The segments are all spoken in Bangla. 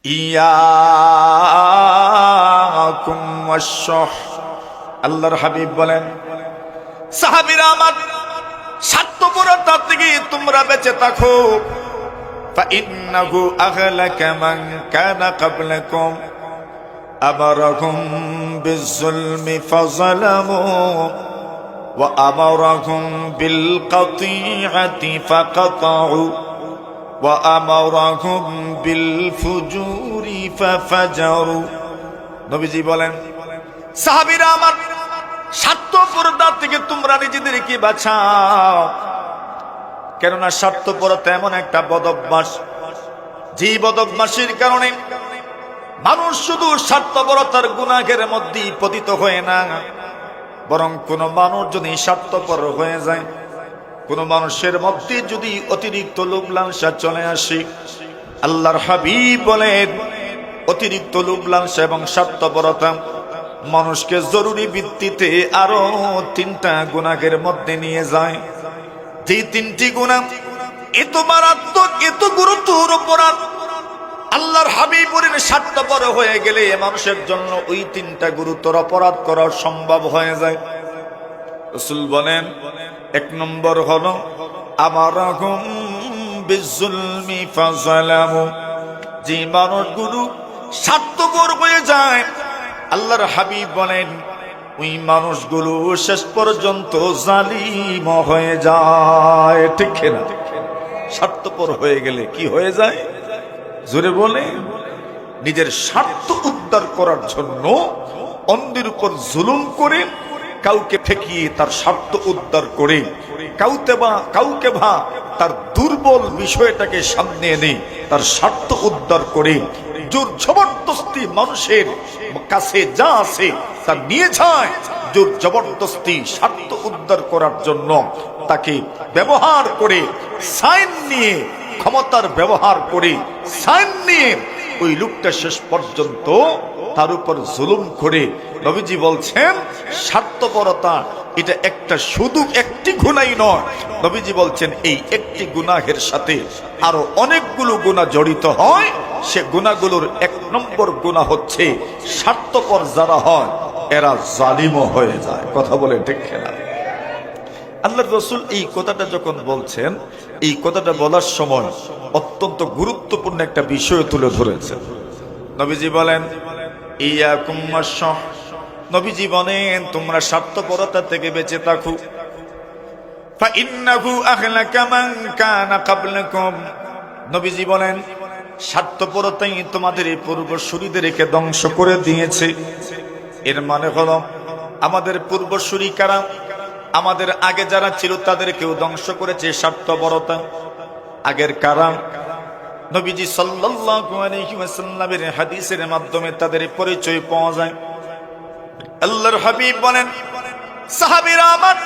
ইয়াকুম ওয়াশ-শুহ। আল্লাহর হাবিব বলেন, সাহাবীরা আমার, স্বার্থপরতা থেকে তোমরা বেঁচে থাকো। ফাইন্নাহু আহলাকা মান কানা ক্বাবলাকুম আমারাহুম বিয-যুলমি ফাযালামু ওয়া আমারাহুম বিল কাতিআতি ফাকাতাউ ওয়া আমারাহুম বিল ফুজুরি ফাফাজারু। নবীজি বলেন, সাহাবীরা আমার, স্বার্থপরতা থেকে তোমরা নিজেদেরকে বাঁচাও। কেননা স্বার্থপরতা এমন একটা বদঅভ্যাস, যে বদঅভ্যাসের কারণে মানুষ শুধু স্বার্থপরতার গুনাহের মধ্যেই পতিত হয় না, বরং কোন মানুষ যদি স্বার্থপর হয়ে যায়, কোন মানুষের মধ্যে যদি অতিরিক্ত লোভ লালসা চলে আসে, আল্লাহর হাবিব বলেন, অতিরিক্ত লোভ লালসা এবং স্বার্থপরতা মানুষকে জরুরি ভিত্তিতে আরো 3টা গুনাহের মধ্যে নিয়ে যায়। যে 3টি গুনাহ এত মারাত্মক, এত গুরুতর অপরাধ, আল্লাহর হাবিব বলেন স্বার্থপর হয়ে গেলে মানুষের জন্য ওই 3টা গুরুতর অপরাধ করা সম্ভব হয়ে যায়। রাসূল বলেন, 1 নম্বর হলো আমারাহুম বিয-যুলমি ফাযালামু। যে মানুষগুলো স্বার্থপর হয়ে যায়, আল্লাহর হাবিব বলেন ওই মানুষগুলো শেষ পর্যন্ত জালিম হয়ে যায়। ঠিক না? স্বার্থপর হয়ে গেলে কি হয়ে যায়? জোরে বলে, নিজের স্বার্থ উদ্ধার করার জন্য অন্যের উপর জুলুম করে, কাউকে ঠেকিয়ে তার স্বার্থ উদ্ধার করে, কাউকে তার দুর্বল বিষয়টাকে সামনে এনে তার স্বার্থ উদ্ধার করে, জোর জবরদস্তি মানুষের কাছে যা আছে তা নিয়ে যায়, জোর জবরদস্তি স্বার্থ উদ্ধার করার জন্য তাকে ব্যবহার করে, সাইন নিয়ে, ক্ষমতার ব্যবহার করে সাইন নিয়ে ওই লোকটা শেষ পর্যন্ত তার উপর জুলুম করে। নবীজি বলছেন, স্বার্থপরতা এটা শুধু একটি গুনাহই নয়। নবীজি বলছেন এই একটি গুনাহের সাথে আরো অনেকগুলো গুনাহ জড়িত হয়। সে গুনাহগুলোর 1 নম্বর গুনাহ হচ্ছে, স্বার্থপর যারা হয় এরা জালিমও হয়ে যায়। কথা বলে ঠিক না? আল্লাহর রাসূল এই কথাটা যখন বলছেন, এই কথাটা বলার সময় অত্যন্ত গুরুত্বপূর্ণ একটা বিষয় তুলে ধরেছেন। নবীজি বলেন, ইয়াকুম ওয়াশ-শুহ। নবীজি বলেন, তোমরা স্বার্থপরতা থেকে বেঁচে থাকো। ফাইন্নাহু আহলাকা মান কানা ক্বাবলাকুম। নবীজি বলেন, স্বার্থপরতাই তোমাদের এই পূর্বসূরীদেরকে ধ্বংস করে দিয়েছে। এর মানে হলো আমাদের পূর্বসূরী কারা? আমাদের আগে যারা ছিল তাদেরকেও ধ্বংস করেছে স্বার্থপরতা। আগের কারা? নবীজি সাল্লাল্লাহু আলাইহি ওয়াসাল্লামের হাদিসের মাধ্যমে তাদের পরিচয় পাওয়া যায়। আল্লাহর হাবিব বলেন, সাহাবীরা আমার,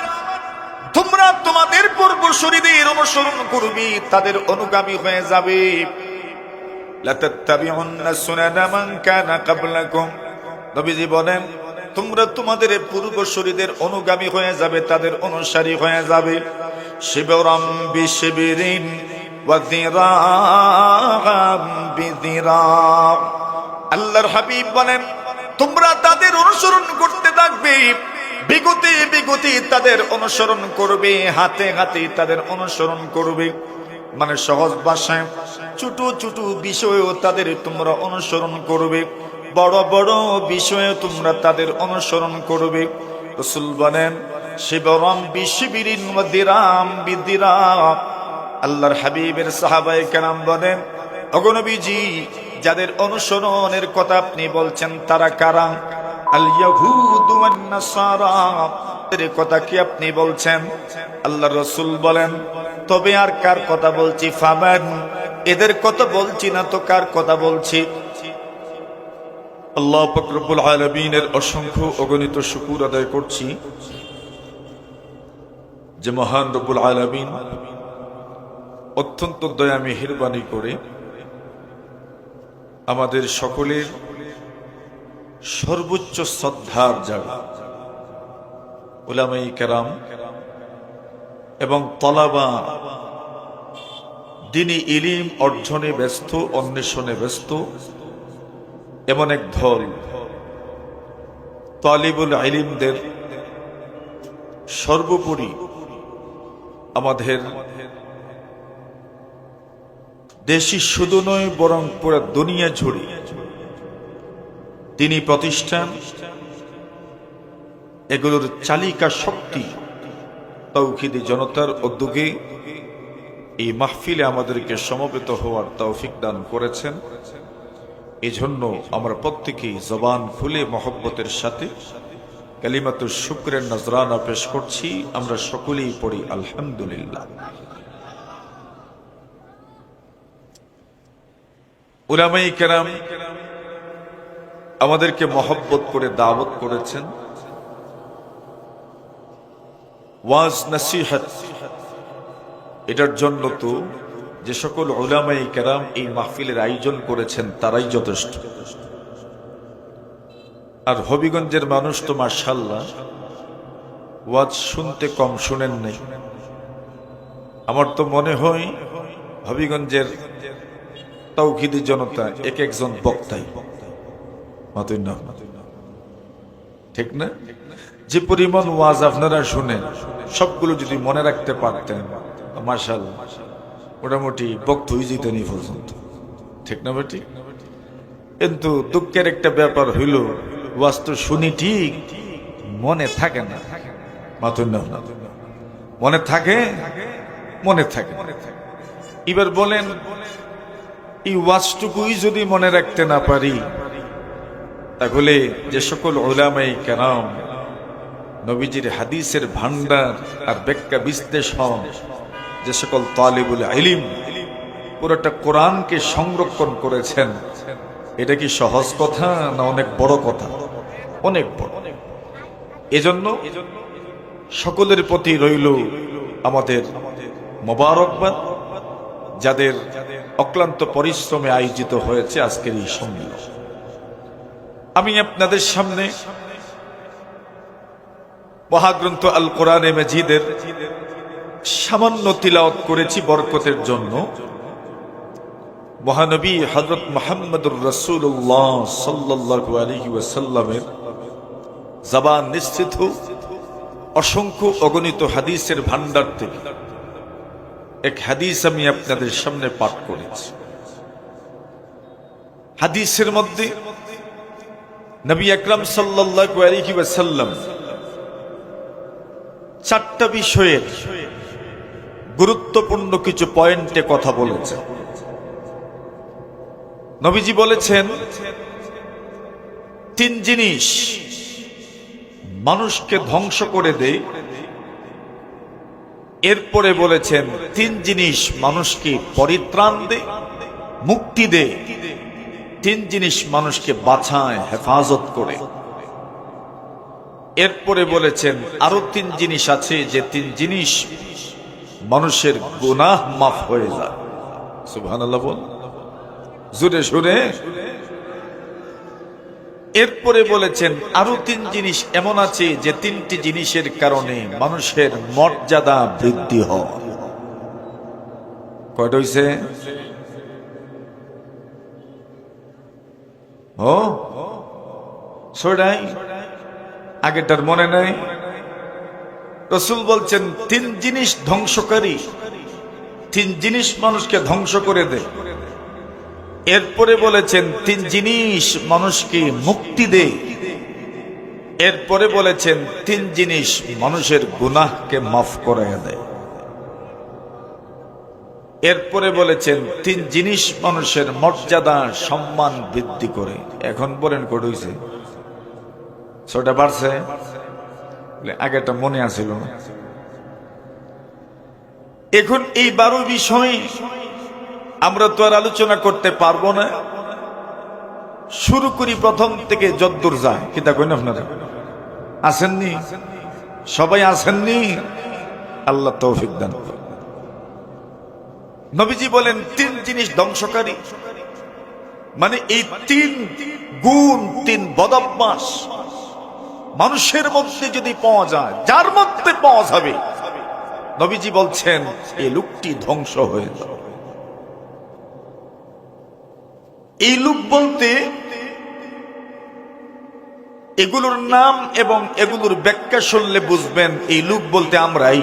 তোমরা তোমাদের পূর্বসূরীদের অনুসরণ করবে, তাদের অনুগামী হয়ে যাবে। লা তাত্তাবিউন্না সুনানা মান কানা ক্বাবলাকুম। নবীজি বলেন, তোমরা তোমাদের পূর্বসূরীদের অনুগামী হয়ে যাবে, তাদের অনুসারী হয়ে যাবে। শিবরাম বিশিবরিন ওয়া যিরাআম বিযিরাআ। আল্লাহর হাবিব বলেন, তোমরা তাদের অনুসরণ করতে থাকবে, বিগতে বিগতে তাদের অনুসরণ করবে, হাতে হাতে তাদের অনুসরণ করবে। মানে সহজ ভাষায়, ছোট ছোট বিষয়েও তাদের তোমরা অনুসরণ করবে, বড় বড় বিষয়ে তোমরা তাদের অনুসরণ করবে। রাসূল বলেন, শিবরাম বিশিবরিন ওয়া যিরাআম বিযিরাআ। আল্লাহর হাবিবের সাহাবায়ে কেরাম বলেন, ওগো নবীজি, যাদের অনুসরণের কথা আপনি বলছেন তারা কারা? আল ইয়াহুদু ওয়ান নাসারা। এর কথা কি আপনি বলছেন? আল্লাহর রাসূল বলেন, তবে আর কার কথা বলছি? ফামান। এদের কথা বলছি না তো কার কথা বলছি? আল্লাহ পাক রব্বুল আলামিনের অসংখ্য অগণিত শুকর আদায় করছি যে মহান রব্বুল আলামিন অত্যন্ত দয়া মেহেরবানি করে আমাদের সকলের সর্বোচ্চ শ্রদ্ধার জায়গা উলামায়ে কেরাম এবং তলাবা দ্বীনি ইলম অর্জনে ব্যস্ত, অন্বেষণে ব্যস্ত এমন এক দল তালিবুল ইলমদের সর্বোপরি আমাদের দেশি শুধু নয় বরং পুরো দুনিয়া জুড়ে তিনি প্রতিষ্ঠান এগুলোর চালিকা শক্তি তৌহিদি জনতার উদ্যোগে এই মাহফিলে আমাদেরকে সমবেত হওয়ার তৌফিক দান করেছেন। এজন্য আমরা প্রত্যেকেই জবান খুলে মহব্বতের সাথে কালিমাতুশ শুকরের নজরানা পেশ করছি। আমরা সকলেই পড়ি আলহামদুলিল্লাহ। উলামায়ে কেরাম আমাদেরকে মহব্বত করে দাওয়াত করেছেন। ওয়াজ নসিহত এটার জন্য তো যে সকল উলামায়ে কেরাম এই মাহফিলের আয়োজন করেছেন তারাই যথেষ্ট। আর হবিগঞ্জের মানুষ তো মাশাআল্লাহ ওয়াজ শুনতে কম শুনেন নাই। আমার তো মনে হয় হবিগঞ্জের তৌহিদি জনতা এক একজন বক্তাই, ঠিক না? যে পরিমাণ ওয়াজ আপনারা শুনেন সবগুলো যদি মনে রাখতে পারতেন মাশাআল্লাহ মোটামুটি বক্ত হয়ে যেতেন এই পর্যন্ত, ঠিক না বেটি? কিন্তু দুঃখের একটা ব্যাপার হইল ওয়াজ তো শুনি ঠিক, মনে থাকে না। মনে থাকে, মনে থাকে। এবার বলেন এই ওয়াজটুকুই যদি মনে রাখতে না পারি তাহলে যে সকল উলামায়ে কেরাম নবীজির হাদিসের ভান্ডার আর ব্যাখ্যা বিশ্লেষণ, যে সকল তালিবুল ইলম পুরোটা কোরআনকে সংরক্ষণ করেছেন, এটা কি সহজ কথা না অনেক বড় কথা? অনেক বড়। এজন্য সকলের প্রতি রইল আমাদের মোবারকবাদ, যাদের অক্লান্ত পরিশ্রমে আয়োজিত হয়েছে আজকের এই সম্মেলন। আমি আপনাদের সামনে মহাগ্রন্থ আল কোরআনে মাজিদের সামান্য তিলাওয়াত করেছি বরকতের জন্য। মহানবী হযরত মুহাম্মদুর রাসূলুল্লাহ সাল্লাল্লাহু আলাইহি ওয়াসাল্লামের জবান নিঃসৃত অসংখ্য অগণিত হাদিসের ভান্ডার থেকে এক হাদিস আমি আপনাদের সামনে পাঠ করেছি। হাদিসের মধ্যে নবী আকরাম সাল্লাল্লাহু আলাইহি ওয়াসাল্লাম চারটা বিষয়ের গুরুত্বপূর্ণ কিছু পয়েন্টে কথা বলেছেন। নবীজি বলেছেন তিন জিনিস মানুষকে ধ্বংস করে দেয়, এরপরে বলেছেন তিন জিনিস মানুষকে পরিত্রাণ দেয়, মুক্তি দেয়, তিন জিনিস মানুষকে বাঁচায়, হেফাজত করে। এরপরে বলেছেন আরো তিন জিনিস আছে যে তিন জিনিস মানুষের গুনাহ মাফ হয়ে যায়। সুবহানাল্লাহ বল জোরে সুরে। এরপরে বলেছেন আরো তিন জিনিস এমন আছে যে তিনটি জিনিসের কারণে মানুষের মর্যাদা বৃদ্ধি হয়। কয়টা হইছে? ও ছয়টাই, আগেটার মনে নাই। রাসূল বলছেন তিন জিনিস ধ্বংসকারী, তিন জিনিস মানুষকে ধ্বংস করে দেয়। এরপরে বলেছেন তিন জিনিস মানুষকে মুক্তি দেয়। এরপরে বলেছেন তিন জিনিস মানুষের গুনাহকে মাফ করে দেয়। এরপরে বলেছেন তিন জিনিস মানুষের মর্যাদা সম্মান বৃদ্ধি করে। এখন বলেন কত হইছে? ছয়টা বাড়ছে, আগেটা মনে আছিল না। এখন এই 12 বিষয় আমরা তো আর আলোচনা করতে পারবো না। শুরু করি প্রথম থেকে যদ্দূর যায়। কিতা কইন আপনারা আসেননি? সবাই আসেননি? আল্লাহ তৌফিক দান করুন। নবীজি বলেন তিন জিনিস ধ্বংসকারী, মানে এই তিন গুণ, তিন বদঅভ্যাস মানুষের মধ্যে যদি পাওয়া যায়, যার মধ্যে পাওয়া যাবে, নবীজি বলছেন এই লোকটি ধ্বংস হয়ে যাবে। এই লোক বলতে এগুলোর নাম এবং এগুলোর ব্যাখ্যা শুনলে বুঝবেন এই লোক বলতে আমরাই।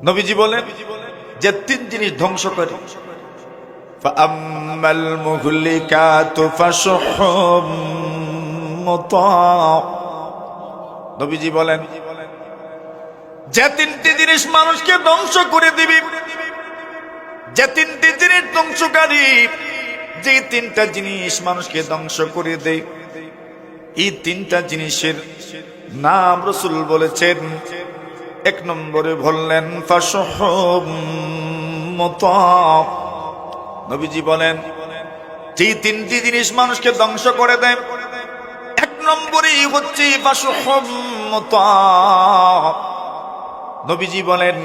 নবীজি বলেন যে তিন জিনিস ধ্বংস করে, ফাআম্মাল মুহলিকাতু ফাশুহুম মুতা'। নবীজি বলেন যে তিনটি জিনিস মানুষকে ধ্বংস করে দিবে, যে তিনটি জিনিস ধ্বংসকারী, যে তিনটা জিনিস মানুষকে ধ্বংস করে দেয়, এই তিনটা জিনিসের নাম রাসূল বলেছেন। এক নম্বরে বললেন ফাশুহুম মুতা'। নবীজি বলেন যে তিনটি জিনিস মানুষকে ধ্বংস করে দেয়, এক নম্বরেই হচ্ছে ফাশুহুম মুতা'। নবীজি বলেন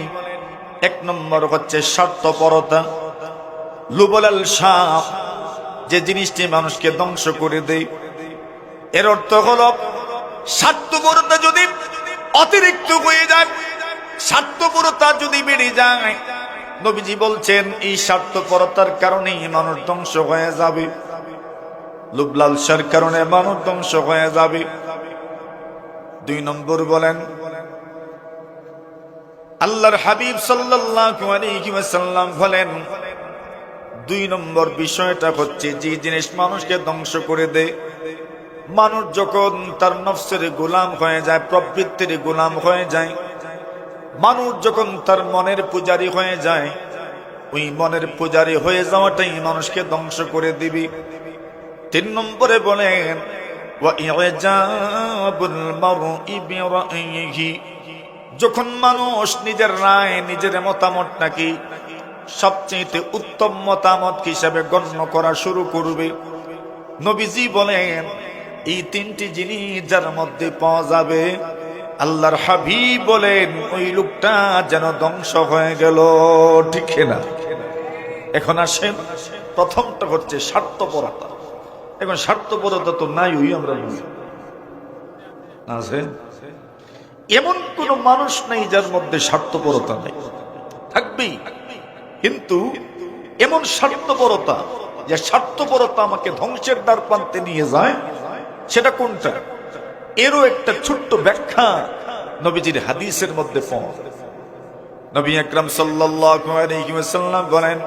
এক নম্বর হচ্ছে স্বার্থপরতা, লুবলালসা, যে জিনিসটি মানুষকে ধ্বংস করে দেয়। এর অর্থ হলো স্বার্থপরতা যদি অতিরিক্ত হয়ে যায়, স্বার্থপরতা যদি বেড়ে যায়, নবীজি বলছেন এই স্বার্থপরতার কারণেই মানুষ ধ্বংস হয়ে যাবে, লুবলালসার কারণে মানুষ ধ্বংস হয়ে যাবে। দুই নম্বর বলেন আল্লাহর হাবিব সাল্লাল্লাহু আলাইহি ওয়াসাল্লাম বলেন দুই নম্বর বিষয়টা হচ্ছে যে জিনিস মানুষকে ধ্বংস করে দেয়, মানুষ যখন তার নফসের গোলাম হয়ে যায়, প্রবৃত্তির গোলাম হয়ে যায়, মানুষ যখন তার মনের পূজারী হয়ে যায়, ওই মনের পূজারী হয়ে যাওয়াটাই মানুষকে ধ্বংস করে দিবে। তিন নম্বরে বলেন ওয়া ইজাবুল মারই বিরাইহি, যখন মানুষ নিজের রায়, নিজের মতামত নাকি সবচেয়ে উত্তম মতামত হিসাবে গণ্য করা শুরু করবে। নবীজি বলেন এই তিনটি জিনিস যার মধ্যে পাওয়া যাবে, আল্লাহর হাবিব বলেন ওই লোকটা যেন ধ্বংস হয়ে গেল। ঠিক না? এখন আসেন, প্রথমটা হচ্ছে স্বার্থপরতা। এখন স্বার্থপরতা তো নাই, ওই আমরা আছে, এমন কোন মানুষ নেই যার মধ্যে স্বার্থপরতা নেই, থাকবেই। কিন্তু এমন স্বার্থপরতা যে স্বার্থপরতা আমাকে ধ্বংসের দ্বার প্রান্তে নিয়ে যায়, সেটা কোনটা? এরও একটা ছোট্ট ব্যাখ্যা নবীজির হাদিসের মধ্যে পাওয়া যায়। নবী আকরাম সাল্লাল্লাহু আলাইহি ওয়াসাল্লাম বলেন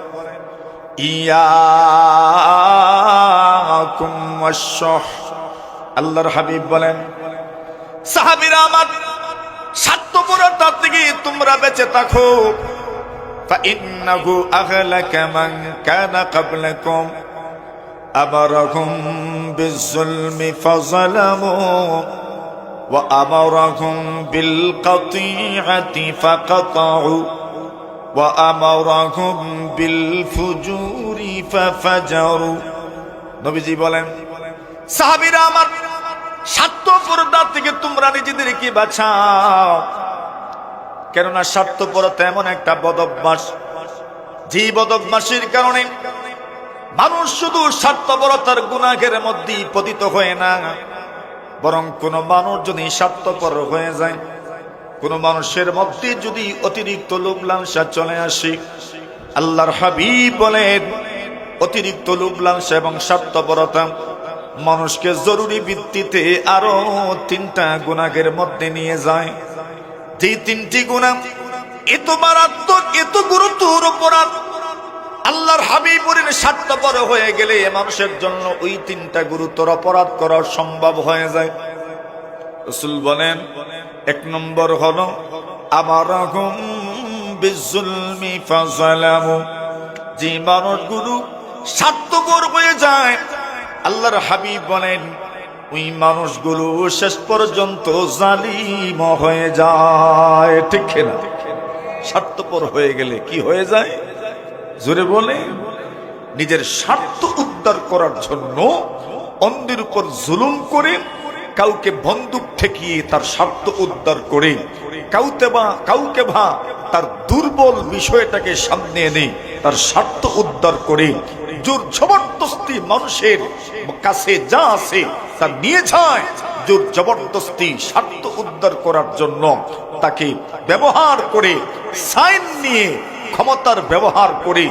ইয়াকুম ওয়াশ-শুহ। আল্লাহর হাবিব বলেন সাহাবীরা আমার, স্বার্থপরতা থেকে তোমরা বেঁচে থাকো। ফাইন্নাহু আহলাকা মান কানা ক্বাবলাকুম আমারাকুম বিয-যুলমি ফাযালামু ওয়া আমারাকুম বিল কাতিআতি ফাকাতাউ ওয়া আমারাকুম বিল ফুজুরি ফাফাজারু। নবীজি বলেন সাহাবীরা আমার, স্বার্থপরতা থেকে তোমরা নিজেদেরকে বাঁচাও, কেননা স্বার্থপরতা এমন একটা বদঅভ্যাস, যে বদঅভ্যাসের কারণে মানুষ শুধু স্বার্থপরতার গুনাহের মধ্যেই পতিত হয় না, বরং কোন মানুষ যদি স্বার্থপর হয়ে যায়, কোন মানুষের মধ্যে যদি অতিরিক্ত লোভ লালসা চলে আসে, আল্লাহর হাবিব বলেন অতিরিক্ত লোভ লালসা এবং স্বার্থপরতা মানুষকে জরুরি ভিত্তিতে আরো তিনটা গুনাহের মধ্যে নিয়ে যায়। যে তিনটি গুনাহ এত মারাত্মক, এত গুরুতর অপরাধ, আল্লাহর হাবিব বলেন স্বার্থপর হয়ে গেলে মানুষের জন্য ওই তিনটা গুরুতর অপরাধ করা সম্ভব হয়ে যায়। রাসূল বলেন এক নম্বর হলো আমারাকুম বিয-যুলমি ফাযালামু, যে মানুষগুলো স্বার্থপর হয়ে যায়, আল্লাহর হাবিব বলেন ওই মানুষগুলো শেষ পর্যন্ত জালিম হয়ে যায়। ঠিক না? স্বার্থপর হয়ে গেলে কি হয়ে যায়? জোরে বলে, নিজের স্বার্থ উদ্ধার করার জন্য অন্যের উপর জুলুম করে, কাউকে বন্দুক ঠেকিয়ে তার স্বার্থ উদ্ধার করে, কাউকে তার দুর্বল বিষয়টাকে সামনে এনে তার স্বার্থ উদ্ধার করে, জোর জবরদস্তি মানুষের কাছে যা আছে তা নিয়ে যায়, জোর জবরদস্তি স্বার্থ উদ্ধার করার জন্য তাকে ব্যবহার করে, সাইন নিয়ে ক্ষমতার ব্যবহার করে,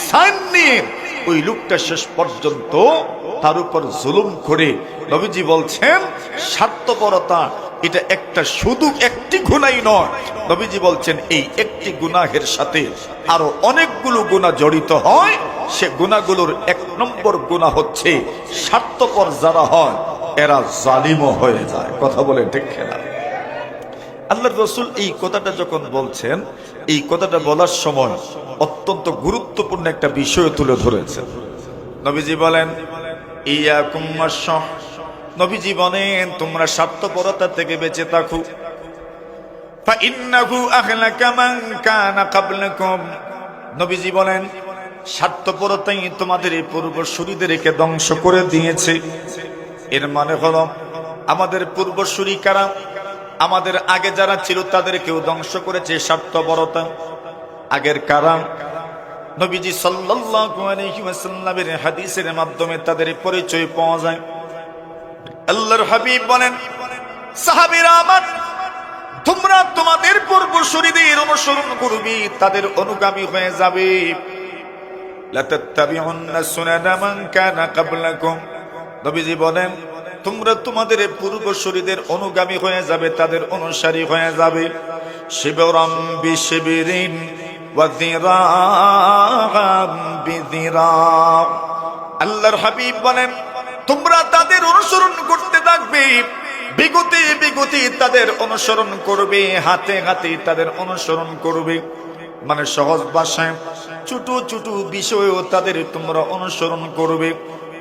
সাইন নিয়ে ওই লোকটা শেষ পর্যন্ত তার উপর জুলুম করে। নবীজি বলছেন স্বার্থপরতা এটা একটা শুধু একটি গুনাহই নয়, নবীজি বলছেন এই একটি গুনাহের সাথে আরো অনেকগুলো গুনাহ জড়িত হয়। সে গুনাহগুলোর 1 নম্বর গুনাহ হচ্ছে স্বার্থপর যারা হয় এরা জালিমও হয়ে যায়। কথা বলে ঠিক না? আল্লাহর রাসূল এই কথাটা যখন বলছেন, এই কথাটা বলার সময় অত্যন্ত গুরুত্বপূর্ণ একটা বিষয় তুলে ধরেছেন। নবীজি বলেন ইয়াকুম ওয়াশ-শুহ, নবীজি বলেন তোমরা স্বার্থপরতা থেকে বেঁচে থাকো। ফাইন্নাহু আহলাকা মান কানা ক্বাবলাকুম, নবীজি বলেন স্বার্থপরতাই তোমাদের এই পূর্বসূরীদেরকে ধ্বংস করে দিয়েছে। এর মানে হলো আমাদের পূর্বসূরী কারা, আমাদের আগে যারা ছিল তাদেরকেও ধ্বংস করেছে স্বার্থপরতা। আগের কারা? নবীজি সাল্লাল্লাহু আলাইহি ওয়াসাল্লামের হাদিসের মাধ্যমে তাদের পরিচয় পাওয়া যায়। আল্লাহর হাবিব বলেন সাহাবীরা আমার, তোমরা তোমাদের পূর্বসূরীদের অনুসরণ করবে, তাদের অনুগামী হয়ে যাবে। লা তাত্তাবিউন্না সুনানা মান কানা ক্বাবলাকুম, নবীজি বলেন তোমরা তোমাদের পূর্বসূরীদের অনুগামী হয়ে যাবে, তাদের অনুসারী হয়ে যাবে। শিবরাম বিশিবরিন ওয়া যিরাআম বিযিরা, আল্লাহর হাবিব বলেন তোমরা তাদের অনুসরণ করতে থাকবে, বিগতে বিগতে তাদের অনুসরণ করবে, হাতে হাতে তাদের অনুসরণ করবে। মানে সহজ ভাষায় ছোট ছোট বিষয়েও তাদের তোমরা অনুসরণ করবে,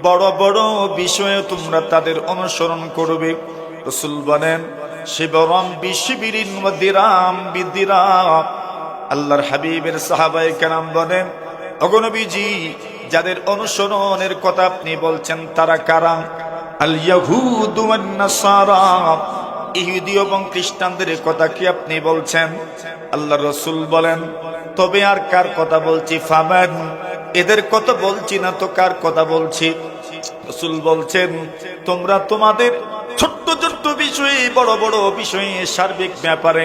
বড় বড় বিষয়ে তোমরা তাদের অনুসরণ করবে। রাসূল বলেন শিবরাম বিশিবরিন ওয়া যিরাআম বিযিরা, আল্লাহর হাবিবের সাহাবায়ে কেরাম বলেন ওগো নবীজি যাদের অনুসরণের কথা আপনি বলছেন তারা কারা? আল ইয়াহুদু ওয়ান নাসারা, ইহুদি এবং খ্রিস্টানদের কথা কি আপনি বলছেন? আল্লাহর রাসূল বলেন তবে আর কার কথা বলছি? ফামান, এদের কথা বলছি না তো কার কথা বলছি? রাসূল বলছেন তোমরা তোমাদের ছোট্ট ছোট্ট বিষয়ে, বড় বড় বিষয়ে, সার্বিক ব্যাপারে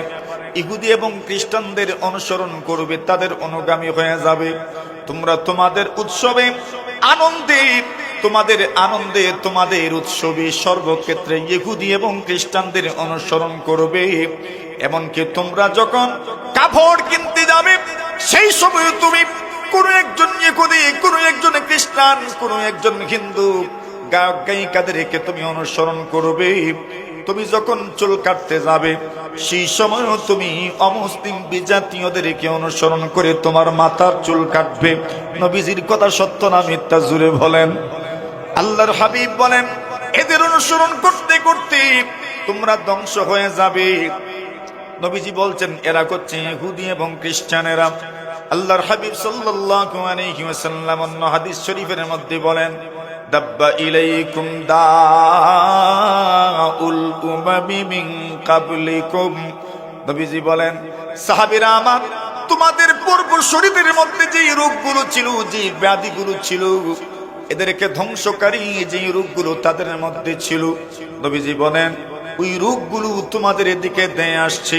ইহুদি এবং খ্রিস্টানদের অনুসরণ করবে, তাদের অনুগামী হয়ে যাবে। তোমরা তোমাদের উৎসবে, আনন্দে, তোমাদের উৎসবে সর্বক্ষেত্রে ইহুদি এবং খ্রিস্টানদের অনুসরণ করবে। এমনকি তোমরা যখন কাপড় কিনতে যাবে সেই সময় তুমি কোন একজন ইহুদি, কোন একজন খ্রিস্টান, কোন একজন হিন্দু গায়ক গায়িকাদেরকে তুমি অনুসরণ করবে। তুমি যখন চুল কাটতে যাবে সেই সময় তুমি অমুসলিম বিজাতীয়দেরকে অনুসরণ করে তোমার মাথার চুল কাটবে। নবীজির কথা সত্য না মিথ্যা জুড়ে বলেন। আল্লাহর হাবিব বলেন এদের অনুসরণ করতে করতে তোমরা ধ্বংস হয়ে যাবে। নবীজি বলছেন এরা হচ্ছে ইহুদি এবং খ্রিস্টানেরা। আল্লাহর হাবিব সাল্লাল্লাহু আলাইহি ওয়াসাল্লাম অন্য হাদিস শরীফের মধ্যে বলেন দাব্বা ইলাইকুম দাউল উমামি মিন ক্বাবলিকুম, নবীজি বলেন সাহাবীরা আমার, তোমাদের পূর্বসূরীদের মধ্যে যে রোগগুলো ছিল, যে ব্যাধিগুলো ছিল, এদেরকে ধ্বংসকারী যে রোগগুলো তাদের মধ্যে ছিল, নবীজি বলেন ওই রোগগুলো তোমাদের এদিকে দিয়ে আসছে,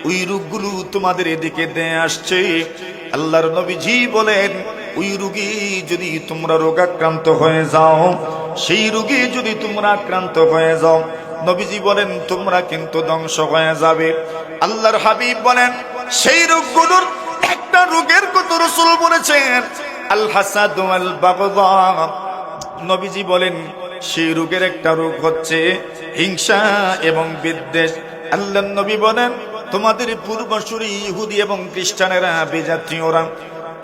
ওই রোগগুলো তোমাদের এদিকে দিয়ে আসছে। আল্লাহর নবীজি বলেন ওই রোগী যদি তোমরা রোগাক্রান্ত হয়ে যাও, সেই রোগী যদি তোমরা আক্রান্ত হয়ে যাও, নবীজি বলেন তোমরা কিন্তু ধ্বংস হয়ে যাবে। আল্লাহর হাবিব বলেন সেই রোগগুলোর একটা রোগের কথা রাসূল বলেছেন আল হাসাদ ওয়াল বাগদা, নবীজি বলেন সেই রোগের একটা রোগ হচ্ছে হিংসা এবং বিদ্বেষ। আল্লাহর নবী বলেন তোমাদের পূর্বসূরি ইহুদি এবং খ্রিস্টানেরা, বিজাতীয়রা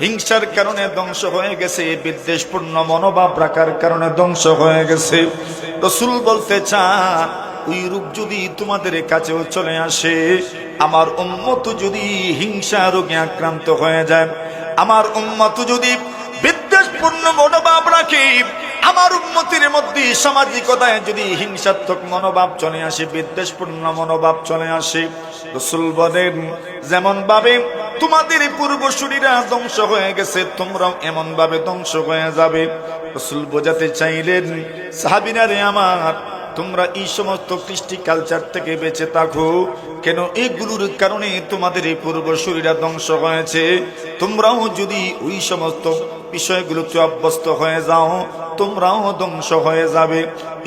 হিংসার কারণে ধ্বংস হয়ে গেছে, বিদ্বেষপূর্ণ মনোভাব রাখার কারণে ধ্বংস হয়ে গেছে। রাসূল বলতে চান ওই রোগ যদি তোমাদের কাছেও চলে আসে, আমার উম্মত যদি হিংসা রোগে আক্রান্ত হয়ে যায়, আমার উম্মত যদি বিদ্বেষপূর্ণ মনোভাব রাখে, আমার উম্মতের মধ্যে সামাজিকতায় যদি হিংসাত্মক মনোভাব চলে আসে, বিদ্বেষপূর্ণ মনোভাব চলে আসে, রাসূল বলেন যেমন ভাবে তোমাদের পূর্বসূরীরা ধ্বংস হয়ে গেছে তোমরাও এমন ভাবে ধ্বংস হয়ে যাবে। রাসূল বোঝাতে চাইলেন সাহাবীরা রে আমার, তোমরা এই সমস্ত কৃষ্টি কালচার থেকে বেঁচে থাকো। কেন? এগুলোর কারণে তোমাদের এই পূর্বসূরীরা ধ্বংস হয়েছে। তোমরাও যদি ওই সমস্ত বিষয়গুলোতে অভ্যস্ত হয়ে যাও, তোমরাও ধ্বংস হয়ে যাবে।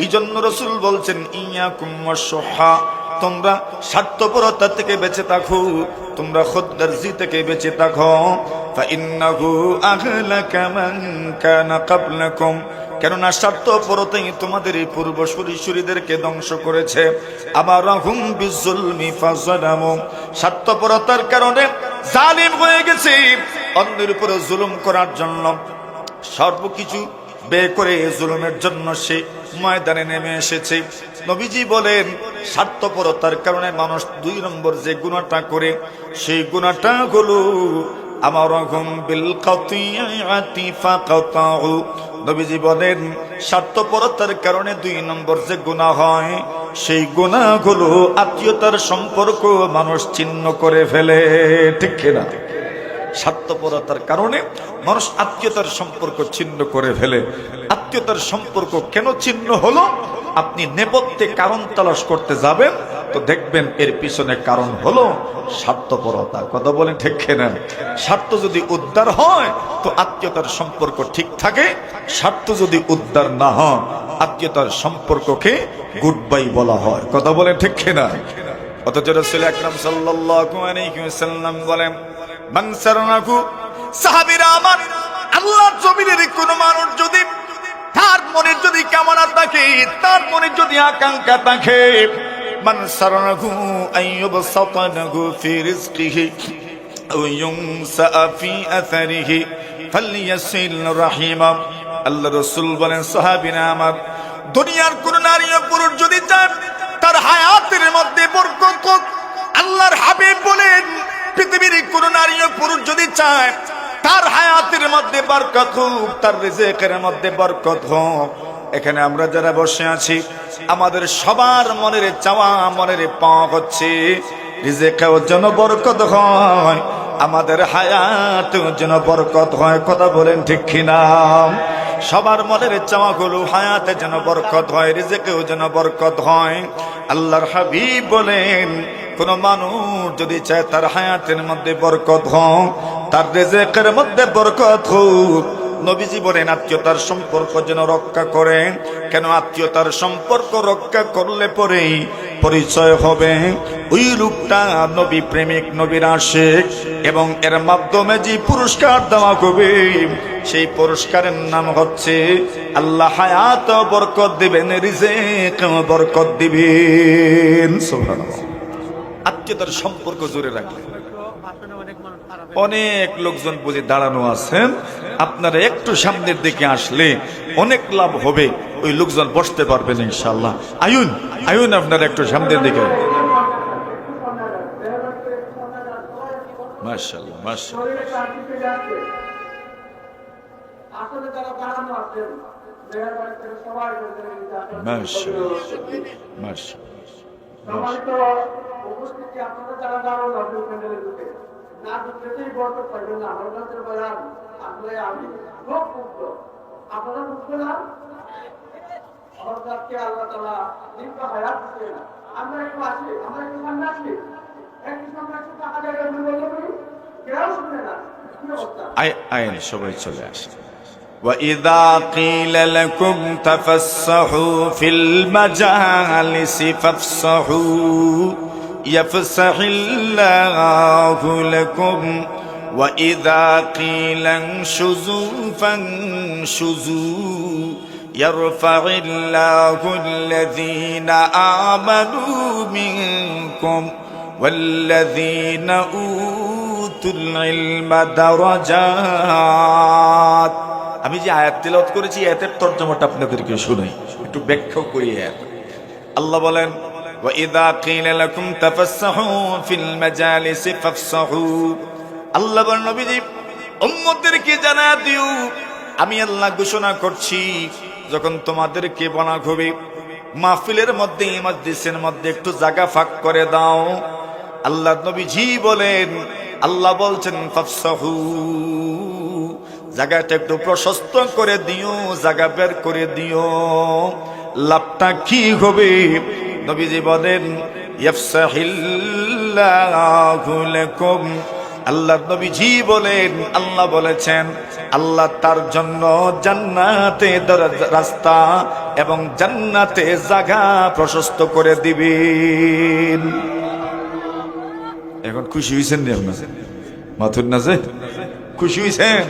এই জন্য রাসূল বলছেন, ইয়াকুম ওয়াশ-শুহা, তোমরা স্বার্থপরতা থেকে বেঁচে থাকো, তোমরা খুদগার্জি থেকে বেঁচে থাকো। ফাইন্নাহু আহলাকা মান কানা ক্বাবলাকুম, কেননা স্বার্থপরতাই তোমাদের এই পূর্বসূরীদেরকে ধ্বংস করেছে। আমারাহুম বিজুলমি ফাযালামু, স্বার্থপরতার কারণে জালিম হয়ে গেছে, অন্যের উপরে জুলুম করার জন্য সর্বকিছু ব্যয় করে জুলুমের জন্য সে ময়দানে নেমে এসেছে। নবীজি বলেন, স্বার্থপরতার কারণে মানুষ 2 নম্বর যে গুনাহটা করে, সেই গুনাহটা হলো আমারহুম বিল কাতিয়াতি ফাকাতাউ। নবীজি বলেন, স্বার্থপরতার কারণে 2 নম্বর যে গুনাহ হয়, সেই গুনাহ হলো আত্মীয়তার সম্পর্ক মানুষ ছিন্ন করে ফেলে। ঠিক কিনা? স্বার্থপরতার কারণে মানুষ আত্মীয়তার সম্পর্ক ছিন্ন করে ফেলে। আত্মীয়তার সম্পর্ক কেন ছিন্ন হলো? আপনি নেপথ্যে কারণ তালাশ করতে যাবেন তো দেখবেন এর পিছনে কারণ হলো স্বার্থপরতা। কথা বলেন ঠিক কিনা? স্বার্থ যদি উদ্ধার হয় তো আত্মীয়তার সম্পর্ক ঠিক থাকে, স্বার্থ যদি উদ্ধার না হয় আত্মীয়তার সম্পর্ককে গুড বাই বলা হয়। কথা বলেন ঠিক কিনা? অথচ রাসূল আকরাম সাল্লাল্লাহু আলাইহি ওয়াসাল্লাম বলেন, মান সারানাহু, সাহাবীরা আমার, আল্লাহর জমিনের কোন মানুষ যদি তার মনে যদি কামনা থাকে, তার মনে যদি আকাঙ্ক্ষা থাকে, মান সারানাহু আইয়ুবসাতানাহু ফি রিজকিহি আও ইউনসা ফি আসারিহি ফালইয়াসিল রাহিমা। আল্লাহ রাসূল বলেন, সাহাবীরা আমার, দুনিয়ার কোন নারী ও পুরুষ যদি চায় তার হায়াতের মধ্যে বরকত হোক, আল্লাহর হাবিব বলেন, পৃথিবীর কোন নারী ও পুরুষ যদি চায় তার হায়াতের মধ্যে বরকত হোক, তার রিজিকের মধ্যে বরকত হোক, এখানে আমরা যারা বসে আছি আমাদের সবার মনের চাওয়া, মনের পাওয়া হচ্ছে রিজিকেও যেন বরকত হয়, আমাদের হায়াতেও যেন বরকত হয়। কথা বলেন ঠিক কিনা? সবার মনের চাওয়া গুলো হায়াতে যেন বরকত হয়, রিজিকেও যেন বরকত হয়। আল্লাহর হাবিব বলেন, কোন মানুষ যদি চায় তার হায়াতের মধ্যে বরকত হোক, তার রিজিকের মধ্যে বরকত হোক, নবীজি বলেন আত্মীয়তার সম্পর্ক যেন রক্ষা করেন। কেন? আত্মীয়তার সম্পর্ক রক্ষা করলে পরেই পরিচয় হবে ওই লোকটা নবী প্রেমিক, নবীর আশিক, এবং এর মাধ্যমে যে পুরস্কার দেওয়া হবে সেই পুরস্কারের নাম হচ্ছে আল্লাহ হায়াত বরকত দিবেন, রিজিক বরকত দিবেন। সুবহানাল্লাহ। আত্মীয়তার সম্পর্ক জোরে রাখলে অনেক লোকজন বুঝে দাঁড়ানো আছেন, আপনারা একটু সামনের দিকে আসলে অনেক লাভ হবে, ওই লোকজন বসতে পারবেন ইনশাআল্লাহ। আয়ুন আয়ুন, আপনারা একটু সামনের দিকে। মাশাআল্লাহ মাশাআল্লাহ। না দুঃখেই বলতে পারবেন না, আমার কাছে বলেন আসলে আমি খুব মুক্ত, আপনারা মুক্ত না, আমার কাছে আল্লাহ তাআলা দীর্ঘ হায়াত দিচ্ছেন। আমরা একটু আসি, আমরা একটু সামনে আসি, একটু সামনে একটু টাকা জায়গা বলতে পারি, কেউ শুনে না। আইন সবাই চলে আসে। وَإِذَا قِيلَ لَكُمْ تَفَسَّحُوا فِي الْمَجَالِسِ فَافْسَحُوا يَفْسَحِ اللَّهُ لَكُمْ وَإِذَا قِيلَ انشُزُوا فَانشُزُوا يَرْفَعِ اللَّهُ الَّذِينَ آمَنُوا مِنكُمْ وَالَّذِينَ أُوتُوا الْعِلْمَ دَرَجَاتٍ। আমি যে আয়াত তেলাওয়াত করেছি, আয়াতের তরজমাটা আপনাদেরকে শোনাই, একটু ব্যাখ্যা করি। আল্লাহ বলেন, وَإِذَا قِيلَ لَكُمْ تَفَسَّحُوا فِي الْمَجَالِسِ فَافْسَحُوا। আল্লাহ বলেন, নবীজি উম্মতদেরকে জানায়া দিও, আমি আল্লাহ ঘোষণা করছি, যখন তোমাদেরকে বলা হবে মাহফিলের মধ্যে, মজলিসের মধ্যে একটু জায়গা ফাঁক করে দাও। আল্লাহ নবীজি বলেন, আল্লাহ বলছেন ফাফসাহু, জায়গাটা একটু প্রশস্ত করে দিও, জায়গা বের করে দিও। লাভটা কি হবে? নবীজি বলেন ইয়াফসাহিল্লাহু লাকুম, আল্লাহর নবীজি বলেন, আল্লাহ বলেছেন আল্লাহ তার জন্য জান্নাতে রাস্তা এবং জান্নাতে জায়গা প্রশস্ত করে দিবেন। এখন খুশি হয়েছেন নি আপনার মাথুর নাজে? খুশি হয়েছেন?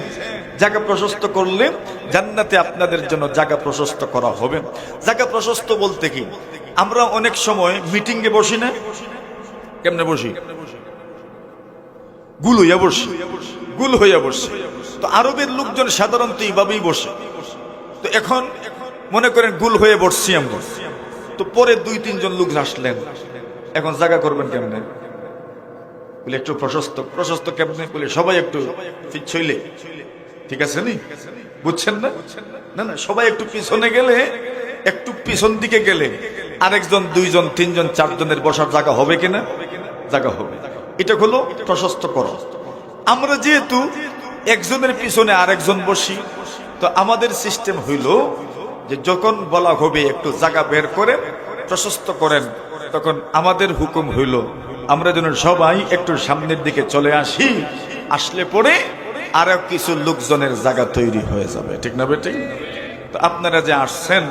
জায়গা প্রশস্ত করলে জান্নাতে আপনাদের জন্য জায়গা প্রশস্ত করা হবে। জায়গা প্রশস্ত বলতে কি, আমরা অনেক সময় মিটিং এ বসি না, কেমনে বসি? গুল হইয়া বসি, গুল হইয়া বসি। তো আরবের লোকজন সাধারণত এইভাবেই বসে। তো এখন মনে করেন গুল হয়ে বসছি আমরা, তো পরে 2-3 জন লোক আসলেন, এখন জায়গা করবেন কেমনে? বলে একটু প্রশস্ত। প্রশস্ত কেমনে? বলে সবাই একটু পিছইলে, ঠিক আছে নি? বুঝছেন না? না না, সবাই একটু পিছনে গেলে, একটু পিছন দিকে গেলে আরেকজন 2 জন 3 জন 4 জনের বসার জায়গা হবে কিনা? জায়গা হবে। এটা হলো প্রশস্ত করো। আমরা যেহেতু একজনের পিছনে আরেকজন বসি, তো আমাদের সিস্টেম হইল যে যখন বলা হবে একটু জায়গা বের করে প্রশস্ত করেন, তখন আমাদের হুকুম হইল আমরা যেন সবাই একটু সামনের দিকে চলে আসি। আসলে পরে আরো কিছু লোকজনের জায়গা তৈরি হয়ে যাবে, ঠিক না বেটি? তো আপনারা যে আসছেন,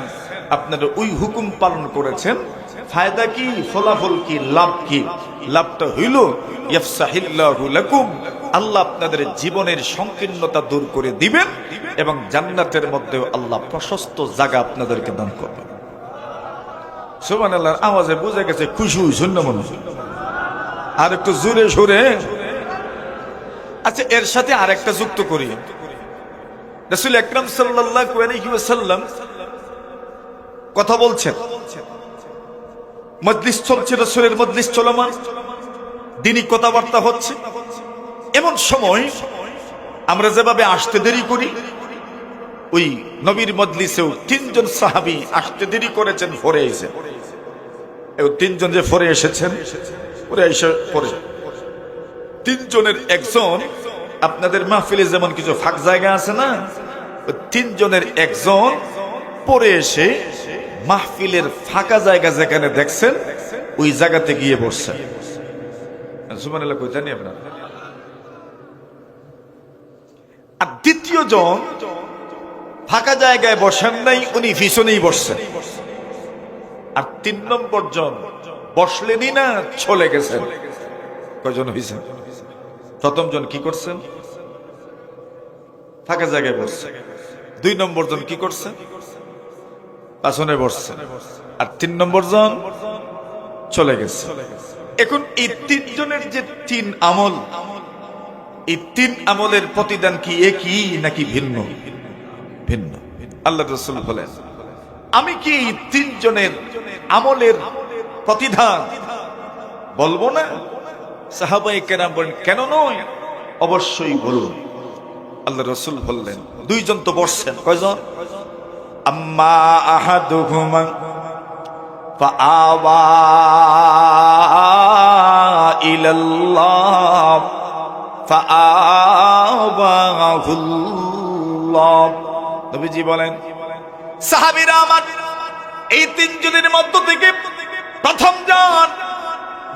আপনারা ওই হুকুম পালন করেছেন, ফায়দা কি, ফলাফল কি, লাভ কি? লাভটা হইল ইয়াফসাহিল্লাহু লাকুম, আল্লাহ আপনাদের জীবনের সংকীর্ণতা দূর করে দিবেন এবং জান্নাতের মধ্যে আল্লাহ প্রশস্ত জায়গা আপনাদেরকে দান করবেন। সুবহানাল্লাহর আওয়াজে বোঝা গেছে খুশি হইছেন না মনে? আর একটু জোরে সোরে। আচ্ছা, এর সাথে আরেকটা যুক্ত করি। রাসূল আকরাম সাল্লাল্লাহু আলাইহি ওয়াসাল্লাম কথা বলছেন, মজলিস চলছে, রাসূলের মজলিস চলমান, দ্বীনি কথাবার্তা হচ্ছে। এমন সময় আমরা যেভাবে আসতে দেরি করি, ওই নবীর মজলিসেও 3 জন সাহাবী আসতে দেরি করেছেন, পরে এসেছেন। এই 3 জন যে পরে এসেছেন, পরে এসে পরে 3 জনের একজন, আপনাদের মাহফিলে যেমন কিছু ফাঁক জায়গা আছে না, 3 জনের একজন পরে এসে মাহফিলের ফাঁকা জায়গা যেখানে দেখছেন ওই জায়গাতে গিয়ে বসছেন। সুবহানাল্লাহ কই জানি আপনারা। আর দ্বিতীয় জন ফাঁকা জায়গায় বসেন নাই, উনি পিছনেই বসছেন। আর 3 নম্বর জন বসলেনই না, চলে গেছেন। কয়জন হয়েছেন? প্রথম জন কি করছেন? ফাঁকা জায়গায় বসছেন। 2 নম্বর জন কি করছেন? পাছনে বসছেন। আর 3 নম্বর জন চলে গেছে। এখন এই 3 জনের যে 3 আমল, এই 3 আমলের প্রতিদান কি একই নাকি ভিন্ন? ভিন্ন। আল্লাহ রাসূল বলেন, আমি কি এই 3 জনের আমলের প্রতিদান বলবো না? সাহাবায়ে কেরাম বলেন, কেন নয়? অবশ্যই বলুন। আল্লাহ রাসূল বললেন, 2 জন তো বসছেন। কয়জন? আম্মা আহাদুহুমা ফাআওয়া ইলাল্লাহ ফাআওয়াহুল্লাহ। নবীজি বলেন, সাহাবীরা আমার, এই 3 জনের মধ্য থেকে প্রথম জন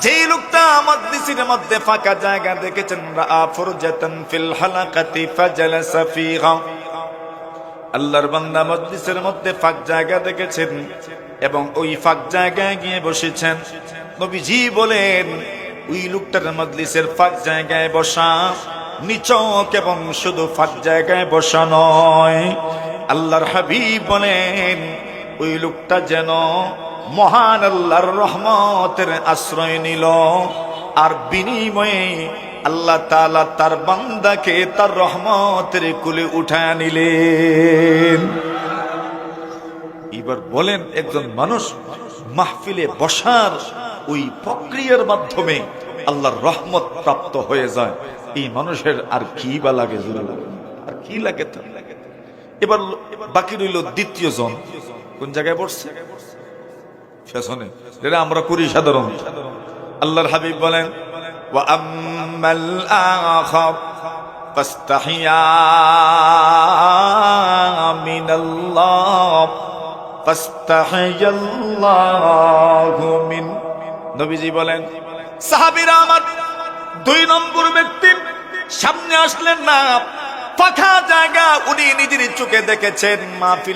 যে লোকটা মজলিসের মধ্যে ফাঁকা জায়গা দেখেছেন, রাআ ফুরজাতান ফিল হালাকাতি ফাজালাসা ফিহা, আল্লাহর বান্দা মজলিসের মধ্যে ফাঁক জায়গা দেখেছেন এবং ওই ফাঁক জায়গায় গিয়ে বসেছেন। নবীজি বলেন, ওই লোকটার মজলিসের ফাঁক জায়গায় বসা নিচক এবং শুধু ফাঁক জায়গায় বসা নয়, আল্লাহর হাবিব বলেন ওই লোকটা যেন মহান আল্লাহর রহমতের আশ্রয় নিল, আর বিনিময়ে আল্লাহ তাআলা তার বান্দাকে তার রহমতের কুলে উঠায় নিলেন। এবার বলেন, একজন মানুষ মাহফিলে বসার ওই প্রক্রিয়ার মাধ্যমে আল্লাহর রহমত প্রাপ্ত হয়ে যায়, এই মানুষের আর কি বা লাগে? আর কি লাগে? এবার বাকি রইল দ্বিতীয় জন। কোন জায়গায় বসছে? পেছনে। যেটা আমরা করি সাধারণ। আল্লাহর হাবিব বলেন, ওয়া আম্মাল আখার ফাস্তাহিয়া মিনাল্লাহ ফাস্তাহিয়াল্লাহু মিন। নবীজি বলেন, সাহাবীরা আমার 2 নম্বর ব্যক্তি সামনে আসলেন না, ফাঁকা জায়গা উনি নিজের চোখে দেখেছেন, মাহফিল